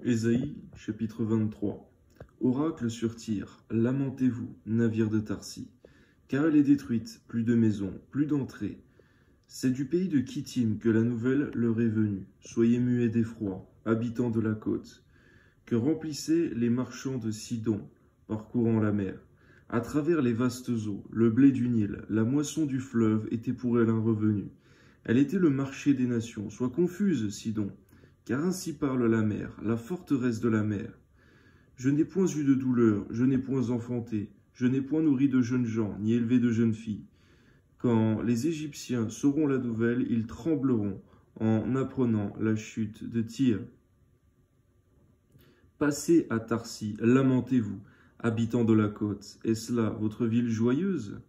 Ésaïe, chapitre 23. Oracle sur Tyr, lamentez-vous, navire de Tarsis, car elle est détruite, plus de maisons, plus d'entrées. C'est du pays de Kittim que la nouvelle leur est venue. Soyez muets d'effroi, habitants de la côte, que remplissaient les marchands de Sidon, parcourant la mer. À travers les vastes eaux, le blé du Nil, la moisson du fleuve était pour elle un revenu. Elle était le marché des nations. Sois confuse, Sidon, car ainsi parle la mer, la forteresse de la mer. Je n'ai point eu de douleur, je n'ai point enfanté, je n'ai point nourri de jeunes gens, ni élevé de jeunes filles. Quand les Égyptiens sauront la nouvelle, ils trembleront en apprenant la chute de Tyr. Passez à Tarsis, lamentez-vous, habitants de la côte. Est-ce là votre ville joyeuse?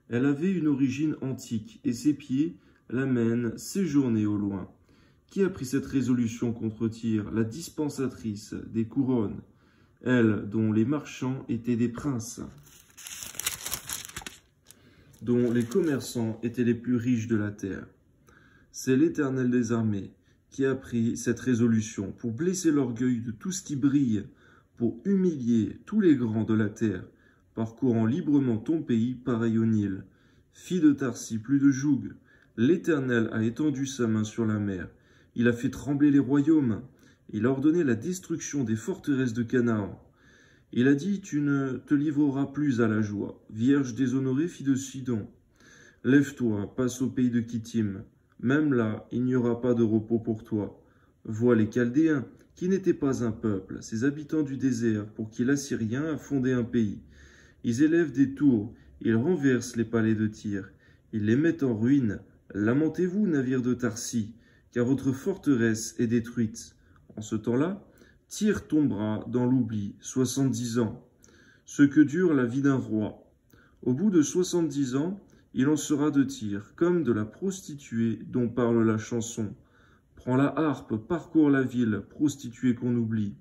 Elle avait une origine antique, et ses pieds l'amènent séjourner au loin. Qui a pris cette résolution contre Tyr, la dispensatrice des couronnes, elle dont les marchands étaient des princes, dont les commerçants étaient les plus riches de la terre? C'est l'Éternel des armées qui a pris cette résolution pour blesser l'orgueil de tout ce qui brille, pour humilier tous les grands de la terre, parcourant librement ton pays pareil au Nil. Fille de Tarsis, plus de joug, l'Éternel a étendu sa main sur la mer. Il a fait trembler les royaumes. Il a ordonné la destruction des forteresses de Canaan. Il a dit, tu ne te livreras plus à la joie. Vierge déshonorée, fille de Sidon, lève-toi, passe au pays de Kittim. Même là, il n'y aura pas de repos pour toi. Vois les Chaldéens, qui n'étaient pas un peuple, ces habitants du désert, pour qui l'Assyrien a fondé un pays. Ils élèvent des tours, ils renversent les palais de Tyr, ils les mettent en ruine. Lamentez-vous, navire de Tarsis, car votre forteresse est détruite. En ce temps-là, Tyr tombera dans l'oubli 70 ans, ce que dure la vie d'un roi. Au bout de 70 ans, il en sera de Tyr, comme de la prostituée dont parle la chanson. Prends la harpe, parcours la ville, prostituée qu'on oublie.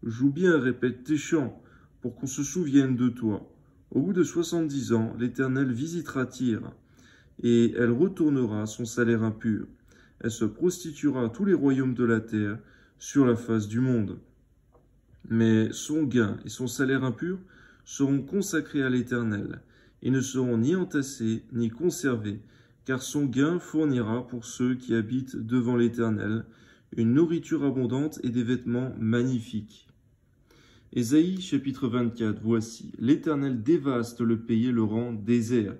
Joue bien, répète tes chants, pour qu'on se souvienne de toi. Au bout de 70 ans, l'Éternel visitera Tyr, et elle retournera son salaire impur. Elle se prostituera à tous les royaumes de la terre, sur la face du monde. Mais son gain et son salaire impur seront consacrés à l'Éternel. Ils ne seront ni entassés ni conservés, car son gain fournira pour ceux qui habitent devant l'Éternel une nourriture abondante et des vêtements magnifiques. Ésaïe chapitre 24, voici, l'Éternel dévaste le pays et le rend désert.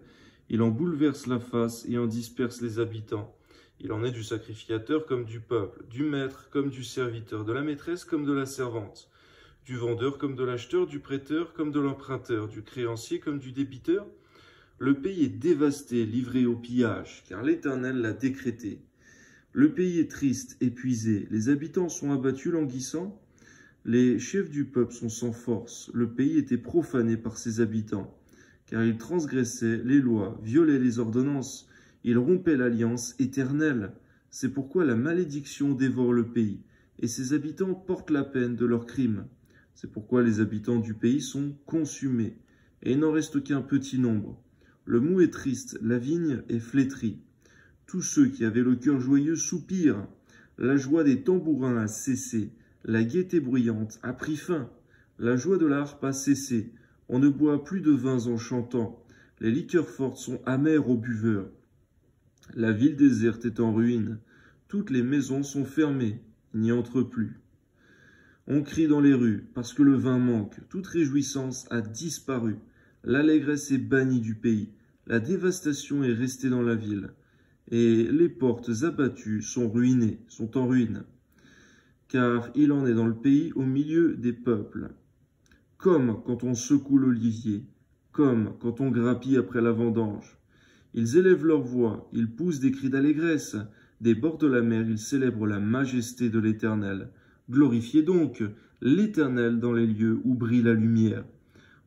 Il en bouleverse la face et en disperse les habitants. Il en est du sacrificateur comme du peuple, du maître comme du serviteur, de la maîtresse comme de la servante, du vendeur comme de l'acheteur, du prêteur comme de l'emprunteur, du créancier comme du débiteur. Le pays est dévasté, livré au pillage, car l'Éternel l'a décrété. Le pays est triste, épuisé, les habitants sont abattus, languissants. Les chefs du peuple sont sans force, le pays était profané par ses habitants, car ils transgressaient les lois, violaient les ordonnances, ils rompaient l'alliance éternelle. C'est pourquoi la malédiction dévore le pays, et ses habitants portent la peine de leurs crimes. C'est pourquoi les habitants du pays sont consumés, et il n'en reste qu'un petit nombre. Le mou est triste, la vigne est flétrie. Tous ceux qui avaient le cœur joyeux soupirent. La joie des tambourins a cessé, la gaieté bruyante a pris fin. La joie de la harpe a cessé, on ne boit plus de vins en chantant. Les liqueurs fortes sont amères aux buveurs. La ville déserte est en ruine, toutes les maisons sont fermées, il n'y entre plus. On crie dans les rues, parce que le vin manque, toute réjouissance a disparu. L'allégresse est bannie du pays, la dévastation est restée dans la ville, et les portes abattues sont ruinées, sont en ruine. Car il en est dans le pays au milieu des peuples. Comme quand on secoue l'olivier, comme quand on grappille après la vendange. Ils élèvent leur voix, ils poussent des cris d'allégresse. Des bords de la mer, ils célèbrent la majesté de l'Éternel. Glorifiez donc l'Éternel dans les lieux où brille la lumière.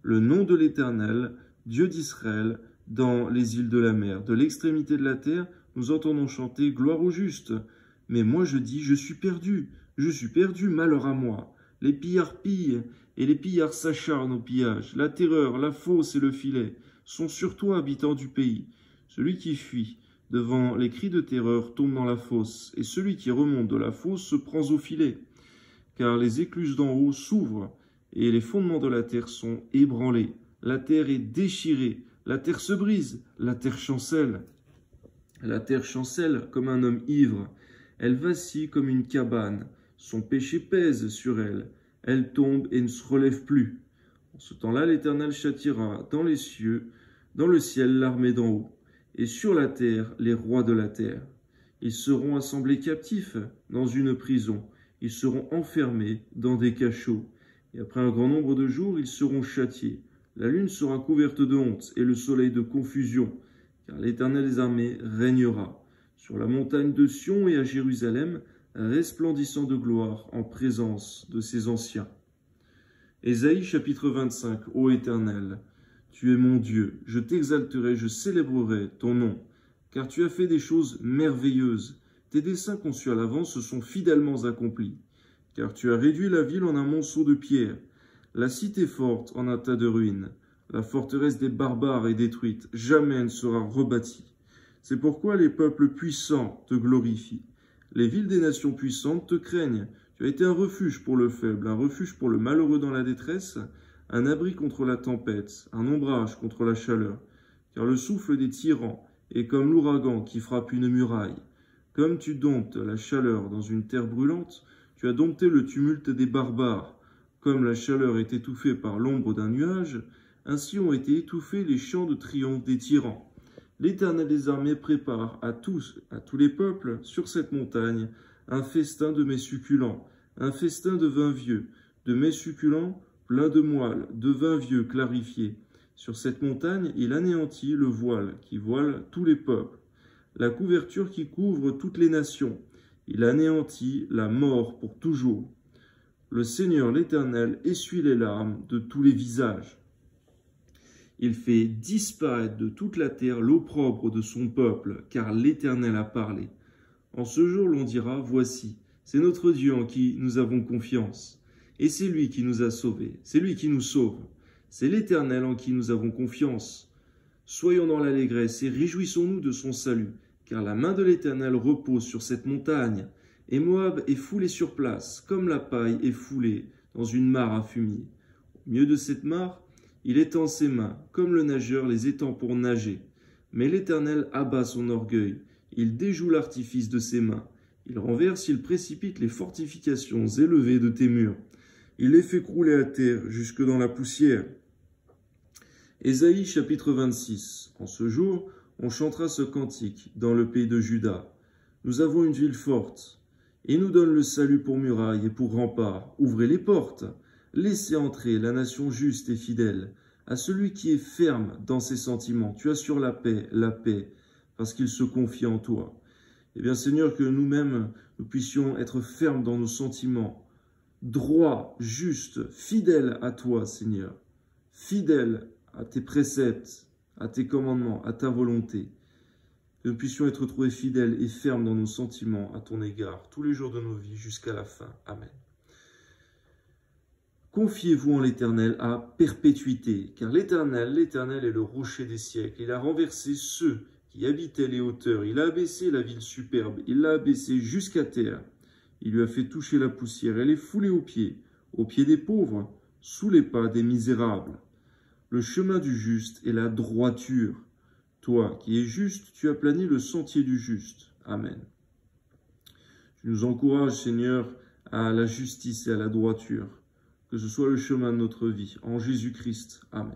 Le nom de l'Éternel, Dieu d'Israël, dans les îles de la mer. De l'extrémité de la terre, nous entendons chanter gloire au juste. Mais moi je dis, je suis perdu, malheur à moi. Les pillards pillent, et les pillards s'acharnent au pillage. La terreur, la fosse et le filet sont sur toi, habitants du pays. Celui qui fuit devant les cris de terreur tombe dans la fosse, et celui qui remonte de la fosse se prend au filet. car les écluses d'en haut s'ouvrent, et les fondements de la terre sont ébranlés. La terre est déchirée, la terre se brise, la terre chancelle. La terre chancelle comme un homme ivre, elle vacille comme une cabane, son péché pèse sur elle, elle tombe et ne se relève plus. En ce temps-là, l'Éternel châtiera dans les cieux, dans le ciel l'armée d'en haut, et sur la terre les rois de la terre. Ils seront assemblés captifs dans une prison, ils seront enfermés dans des cachots, et après un grand nombre de jours, ils seront châtiés. La lune sera couverte de honte et le soleil de confusion, car l'Éternel des armées régnera sur la montagne de Sion et à Jérusalem, resplendissant de gloire en présence de ses anciens. Ésaïe chapitre 25. Ô Éternel, tu es mon Dieu, je t'exalterai, je célébrerai ton nom, car tu as fait des choses merveilleuses. Tes desseins conçus à l'avance se sont fidèlement accomplis, car tu as réduit la ville en un monceau de pierre, la cité forte en un tas de ruines. La forteresse des barbares est détruite, jamais elle ne sera rebâtie. C'est pourquoi les peuples puissants te glorifient. Les villes des nations puissantes te craignent. Tu as été un refuge pour le faible, un refuge pour le malheureux dans la détresse, un abri contre la tempête, un ombrage contre la chaleur. Car le souffle des tyrans est comme l'ouragan qui frappe une muraille. Comme tu domptes la chaleur dans une terre brûlante, tu as dompté le tumulte des barbares. Comme la chaleur est étouffée par l'ombre d'un nuage, ainsi ont été étouffés les chants de triomphe des tyrans. L'Éternel des armées prépare à tous les peuples sur cette montagne un festin de mets succulents, un festin de vin vieux, de mets succulents pleins de moelle, de vin vieux clarifié. Sur cette montagne, il anéantit le voile qui voile tous les peuples, la couverture qui couvre toutes les nations. Il anéantit la mort pour toujours. Le Seigneur l'Éternel essuie les larmes de tous les visages. Il fait disparaître de toute la terre l'opprobre de son peuple, car l'Éternel a parlé. En ce jour, l'on dira, voici, c'est notre Dieu en qui nous avons confiance. Et c'est lui qui nous a sauvés, c'est lui qui nous sauve. C'est l'Éternel en qui nous avons confiance. Soyons dans l'allégresse et réjouissons-nous de son salut, car la main de l'Éternel repose sur cette montagne, et Moab est foulé sur place, comme la paille est foulée dans une mare à fumier. Au milieu de cette mare, il étend ses mains, comme le nageur les étend pour nager. Mais l'Éternel abat son orgueil, il déjoue l'artifice de ses mains. Il renverse, il précipite les fortifications élevées de tes murs. Il les fait crouler à terre jusque dans la poussière. Ésaïe chapitre 26. En ce jour, on chantera ce cantique dans le pays de Juda. Nous avons une ville forte, et nous donne le salut pour muraille et pour rempart. Ouvrez les portes. Laissez entrer la nation juste et fidèle. À celui qui est ferme dans ses sentiments, tu assures la paix, parce qu'il se confie en toi. Eh bien, Seigneur, que nous-mêmes, nous puissions être fermes dans nos sentiments, droits, justes, fidèles à toi, Seigneur, fidèles à tes préceptes, à tes commandements, à ta volonté. Que nous puissions être trouvés fidèles et fermes dans nos sentiments à ton égard, tous les jours de nos vies, jusqu'à la fin. Amen. Confiez-vous en l'Éternel à perpétuité, car l'Éternel est le rocher des siècles. Il a renversé ceux qui habitaient les hauteurs. Il a abaissé la ville superbe. Il l'a abaissée jusqu'à terre. Il lui a fait toucher la poussière. Elle est foulée aux pieds des pauvres, sous les pas des misérables. Le chemin du juste est la droiture. Toi qui es juste, tu aplanis le sentier du juste. Amen. Tu nous encourages, Seigneur, à la justice et à la droiture. Que ce soit le chemin de notre vie, en Jésus-Christ. Amen.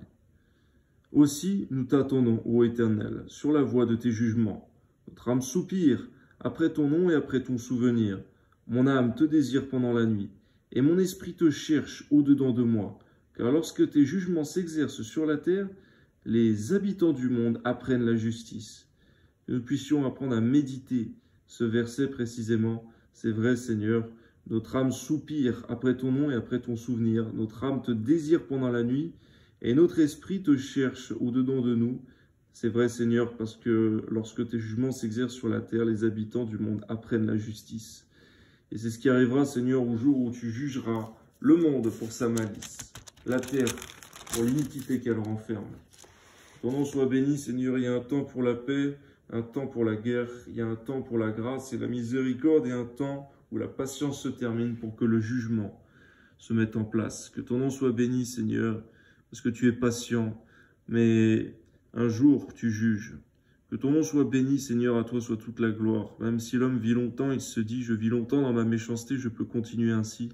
Aussi, nous t'attendons, ô Éternel, sur la voie de tes jugements. Notre âme soupire après ton nom et après ton souvenir. Mon âme te désire pendant la nuit, et mon esprit te cherche au-dedans de moi. Car lorsque tes jugements s'exercent sur la terre, les habitants du monde apprennent la justice. Que nous puissions apprendre à méditer ce verset précisément. C'est vrai, Seigneur, notre âme soupire après ton nom et après ton souvenir. Notre âme te désire pendant la nuit et notre esprit te cherche au-dedans de nous. C'est vrai, Seigneur, parce que lorsque tes jugements s'exercent sur la terre, les habitants du monde apprennent la justice. Et c'est ce qui arrivera, Seigneur, au jour où tu jugeras le monde pour sa malice, la terre pour l'iniquité qu'elle renferme. Ton nom soit béni, Seigneur. Il y a un temps pour la paix, un temps pour la guerre, il y a un temps pour la grâce et la miséricorde et un temps où la patience se termine pour que le jugement se mette en place. Que ton nom soit béni, Seigneur, parce que tu es patient, mais un jour tu juges. Que ton nom soit béni, Seigneur, à toi soit toute la gloire. Même si l'homme vit longtemps, il se dit « Je vis longtemps dans ma méchanceté, je peux continuer ainsi. »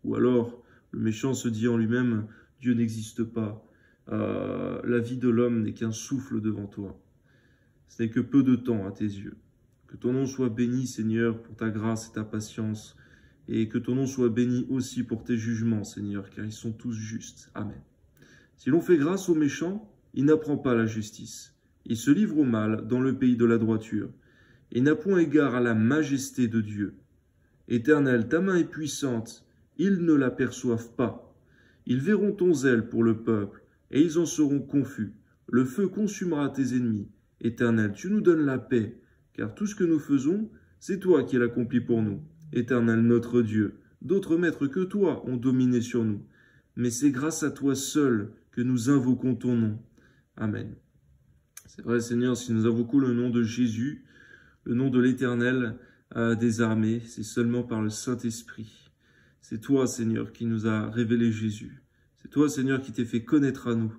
Ou alors, le méchant se dit en lui-même « Dieu n'existe pas. La vie de l'homme n'est qu'un souffle devant toi. Ce n'est que peu de temps à tes yeux. » Que ton nom soit béni, Seigneur, pour ta grâce et ta patience, et que ton nom soit béni aussi pour tes jugements, Seigneur, car ils sont tous justes. Amen. Si l'on fait grâce au méchant, il n'apprend pas la justice. Il se livre au mal dans le pays de la droiture, et n'a point égard à la majesté de Dieu. Éternel, ta main est puissante, ils ne l'aperçoivent pas. Ils verront ton zèle pour le peuple, et ils en seront confus. Le feu consumera tes ennemis. Éternel, tu nous donnes la paix, car tout ce que nous faisons, c'est toi qui l'accomplis pour nous. Éternel notre Dieu, d'autres maîtres que toi ont dominé sur nous, mais c'est grâce à toi seul que nous invoquons ton nom. Amen. C'est vrai, Seigneur, si nous invoquons le nom de Jésus, le nom de l'Éternel des armées, c'est seulement par le Saint-Esprit. C'est toi, Seigneur, qui nous a révélé Jésus. C'est toi, Seigneur, qui t'es fait connaître à nous,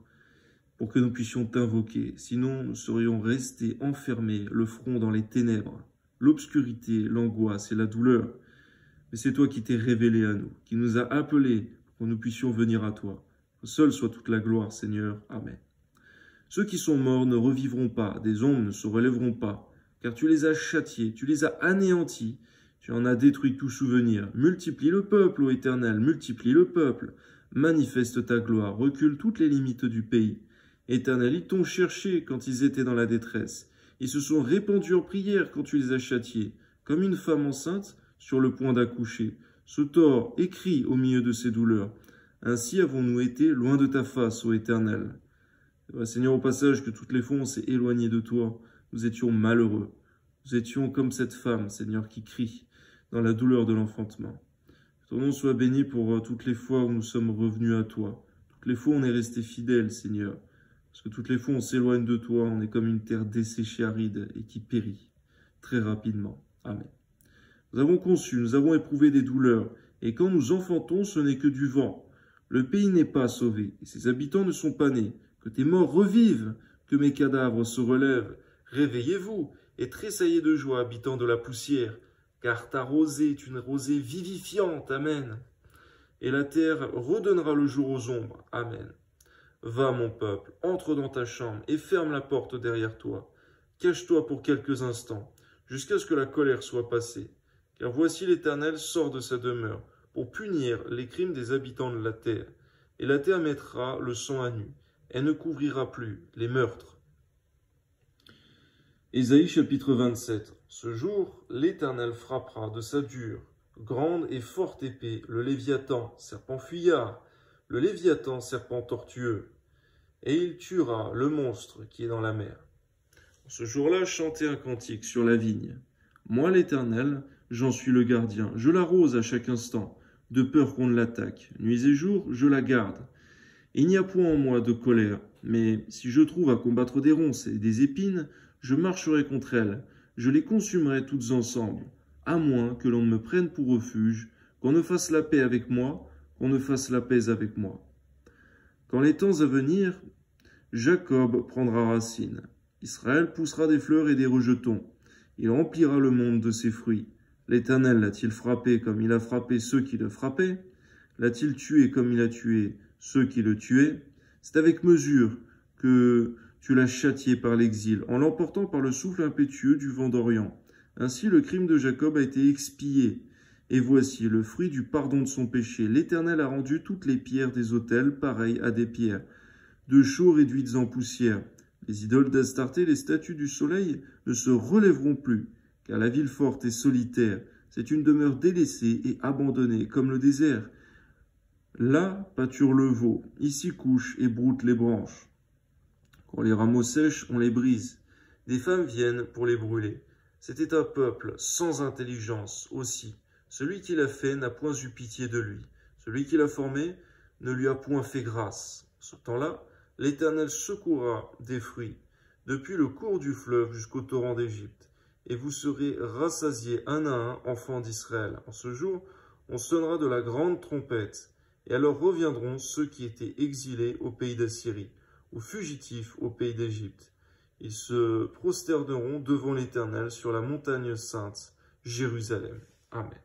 pour que nous puissions t'invoquer. Sinon, nous serions restés enfermés, le front dans les ténèbres, l'obscurité, l'angoisse et la douleur. Mais c'est toi qui t'es révélé à nous, qui nous a appelés pour que nous puissions venir à toi. Que seule soit toute la gloire, Seigneur. Amen. Ceux qui sont morts ne revivront pas, des ombres ne se relèveront pas, car tu les as châtiés, tu les as anéantis, tu en as détruit tout souvenir. Multiplie le peuple, ô Éternel, multiplie le peuple. Manifeste ta gloire, recule toutes les limites du pays. Éternel, ils t'ont cherché quand ils étaient dans la détresse. Ils se sont répandus en prière quand tu les as châtiés, comme une femme enceinte sur le point d'accoucher, se tord et crie au milieu de ses douleurs. Ainsi avons-nous été loin de ta face, ô Éternel. Seigneur, au passage, que toutes les fois on s'est éloigné de toi, nous étions malheureux. Nous étions comme cette femme, Seigneur, qui crie dans la douleur de l'enfantement. Que ton nom soit béni pour toutes les fois où nous sommes revenus à toi. Toutes les fois où on est resté fidèles, Seigneur. Parce que toutes les fois où on s'éloigne de toi, on est comme une terre desséchée, aride et qui périt très rapidement. Amen. Nous avons conçu, nous avons éprouvé des douleurs, et quand nous enfantons, ce n'est que du vent. Le pays n'est pas sauvé, et ses habitants ne sont pas nés. Que tes morts revivent, que mes cadavres se relèvent. Réveillez-vous et tressaillez de joie, habitants de la poussière, car ta rosée est une rosée vivifiante. Amen. Et la terre redonnera le jour aux ombres. Amen. Va, mon peuple, entre dans ta chambre et ferme la porte derrière toi. Cache-toi pour quelques instants, jusqu'à ce que la colère soit passée. Car voici l'Éternel sort de sa demeure pour punir les crimes des habitants de la terre. Et la terre mettra le sang à nu. Elle ne couvrira plus les meurtres. Ésaïe chapitre 27. Ce jour, l'Éternel frappera de sa dure, grande et forte épée, le Léviathan, serpent fuyard, le Léviathan, serpent tortueux. Et il tuera le monstre qui est dans la mer. Ce jour-là, chantez un cantique sur la vigne. Moi, l'Éternel, j'en suis le gardien. Je l'arrose à chaque instant, de peur qu'on ne l'attaque. Nuit et jour, je la garde. Il n'y a point en moi de colère, mais si je trouve à combattre des ronces et des épines, je marcherai contre elles. Je les consumerai toutes ensemble, à moins que l'on ne me prenne pour refuge, qu'on ne fasse la paix avec moi, qu'on ne fasse la paix avec moi. Quand les temps à venir, Jacob prendra racine. Israël poussera des fleurs et des rejetons. Il remplira le monde de ses fruits. L'Éternel l'a-t-il frappé comme il a frappé ceux qui le frappaient? L'a-t-il tué comme il a tué ceux qui le tuaient? C'est avec mesure que tu l'as châtié par l'exil, en l'emportant par le souffle impétueux du vent d'Orient. Ainsi le crime de Jacob a été expié. Et voici le fruit du pardon de son péché. L'Éternel a rendu toutes les pierres des autels pareilles à des pierres, de chaux réduites en poussière. Les idoles d'Astarté, les statues du soleil ne se relèveront plus, car la ville forte est solitaire. C'est une demeure délaissée et abandonnée, comme le désert. Là pâture le veau, ici couche et broute les branches. Quand les rameaux sèchent, on les brise. Des femmes viennent pour les brûler. C'était un peuple sans intelligence aussi. Celui qui l'a fait n'a point eu pitié de lui. Celui qui l'a formé ne lui a point fait grâce. Ce temps-là, l'Éternel secourra des fruits, depuis le cours du fleuve jusqu'au torrent d'Égypte. et vous serez rassasiés un à un, enfants d'Israël. En ce jour, on sonnera de la grande trompette, et alors reviendront ceux qui étaient exilés au pays d'Assyrie, ou fugitifs au pays d'Égypte. Ils se prosterneront devant l'Éternel sur la montagne sainte, Jérusalem. Amen.